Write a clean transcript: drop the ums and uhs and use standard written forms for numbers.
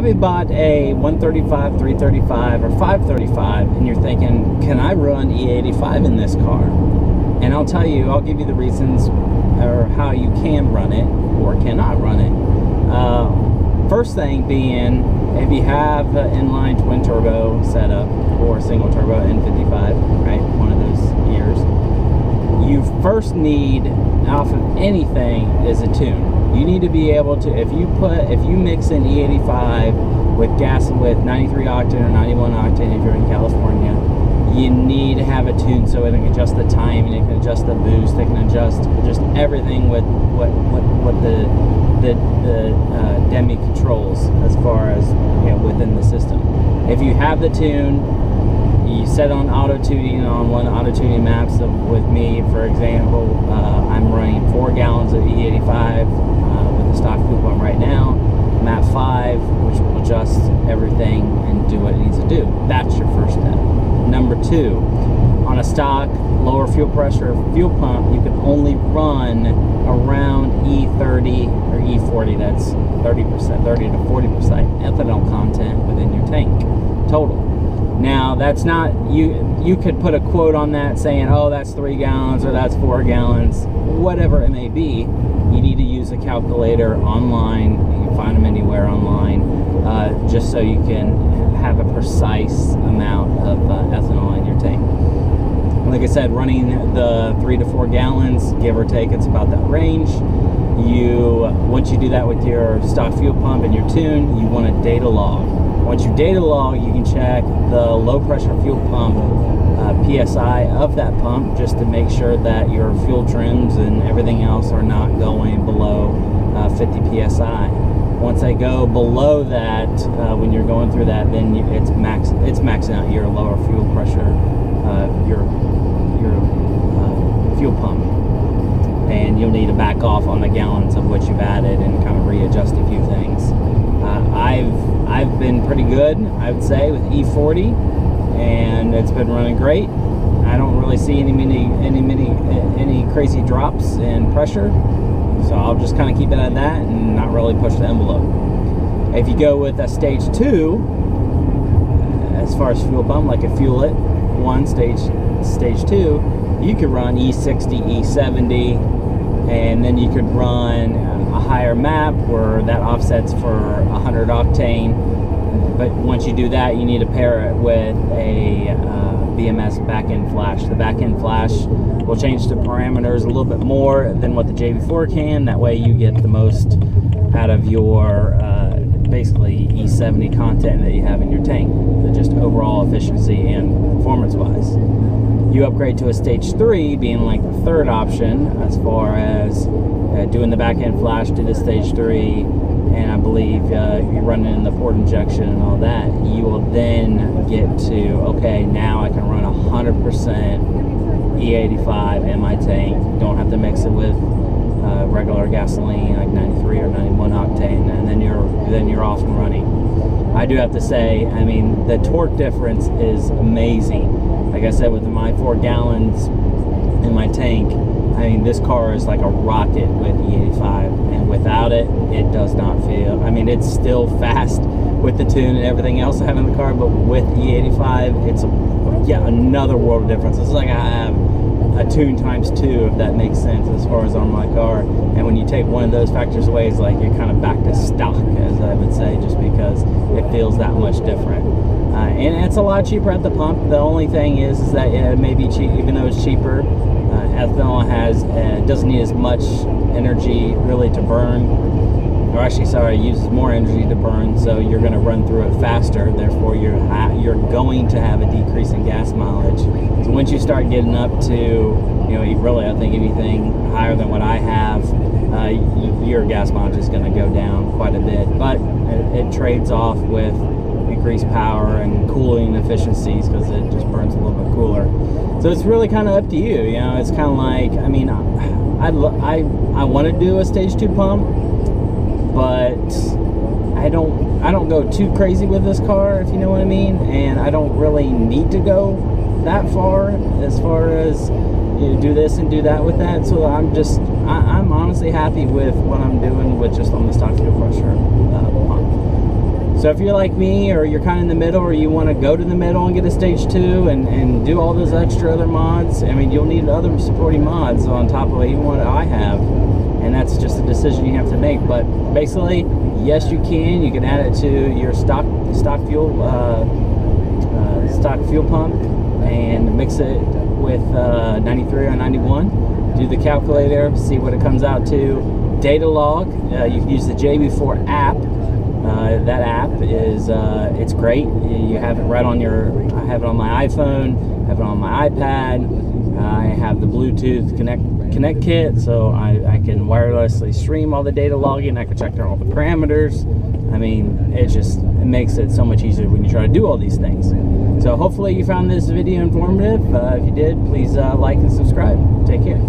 probably bought a 135, 335, or 535, and you're thinking, can I run E85 in this car? And I'll tell you, I'll give you the reasons or how you can run it or cannot run it. First thing being, if you have an inline twin turbo setup or single turbo N55, right, one of those years, you first need, off of anything, is a tune. You need to be able to, if you mix in E85 with gas with 93 octane or 91 octane if you're in California, you need to have a tune so it can adjust the timing, it can adjust the boost, it can adjust just everything with what the Demi controls as far as, you know, within the system. If you have the tune, you set on auto tuning on one auto tuning maps. So with me, for example, I'm running 4 gallons of E85 with the stock fuel pump right now, map 5, which will adjust everything and do what it needs to do. That's your first step. Number 2, on a stock lower fuel pressure fuel pump, you can only run around E30 or E40. That's 30%, 30 to 40% ethanol content within your tank total. Now, that's not, you could put a quote on that saying, oh, that's 3 gallons or that's 4 gallons, whatever it may be. You need to use a calculator online. You can find them anywhere online, just so you can have a precise amount of ethanol in your tank. Like I said, running the 3 to 4 gallons, give or take, it's about that range. Once you do that with your stock fuel pump and your tune, you want a data log. Once you data log, you can check the low pressure fuel pump PSI of that pump, just to make sure that your fuel trims and everything else are not going below 50 PSI. Once they go below that, when you're going through that, then it's maxing out your lower fuel pressure, your fuel pump, and you'll need to back off on the gallons of what you've added and kind of readjust a few things. I've been pretty good, I would say, with E40, and it's been running great. I don't really see any crazy drops in pressure, so I'll just kind of keep it at that and not really push the envelope. If you go with a stage 2, as far as fuel pump, like a Fuelit 1 stage 2, you could run E60, E70, and then you could run a higher map where that offsets for 100 octane. But once you do that, you need to pair it with a BMS back-end flash. The back-end flash will change the parameters a little bit more than what the JB4 can. That way you get the most out of your basically E70 content that you have in your tank, just overall efficiency and performance-wise. You upgrade to a stage 3, being like the third option as far as doing the back-end flash to the stage 3, and I believe you're running in the port injection and all that. You will then get to, okay, now I can run 100% E85 in my tank. Don't have to mix it with regular gasoline like 93 or 91 octane, and then you're off and running. I do have to say, I mean, the torque difference is amazing. Like I said, with my 4 gallons in my tank, I mean, this car is like a rocket with E85, and without it, it does not feel, I mean, it's still fast with the tune and everything else I have in the car, but with E85, it's another world of difference. It's like I have a tune times 2, if that makes sense, as far as on my car. And when you take one of those factors away, it's like you're kind of back to stock, as I would say, just because it feels that much different. And it's a lot cheaper at the pump. The only thing is that it may be cheap, even though it's cheaper. Ethanol doesn't need as much energy really to burn, or actually, sorry, it uses more energy to burn, so you're going to run through it faster. Therefore, you're going to have a decrease in gas mileage. So once you start getting up to, you know, really, I think anything higher than what I have, your gas mileage is going to go down quite a bit. But it trades off with increased power and cooling efficiencies, because it just burns a little bit cooler. So it's really kind of up to you. You know, it's kind of like, I mean, I want to do a stage 2 pump, but I don't go too crazy with this car, if you know what I mean, and I don't really need to go that far as you do this and do that with that. So I'm honestly happy with what I'm doing with just on the stock fuel pressure pump. So if you're like me, or you're kind of in the middle, or you want to go to the middle and get a stage 2 and do all those extra other mods, I mean, you'll need other supporting mods on top of even what I have, and that's just a decision you have to make. But basically, yes, you can add it to your stock fuel pump and mix it with 93 or 91. Do the calculator, see what it comes out to. Data log, you can use the JB4 app. That app is it's great. You have it right on I have it on my iPhone, I have it on my iPad. I have the Bluetooth connect kit, so I can wirelessly stream all the data logging. I can check all the parameters. I mean, it makes it so much easier when you try to do all these things. So hopefully you found this video informative. If you did, please like and subscribe. Take care.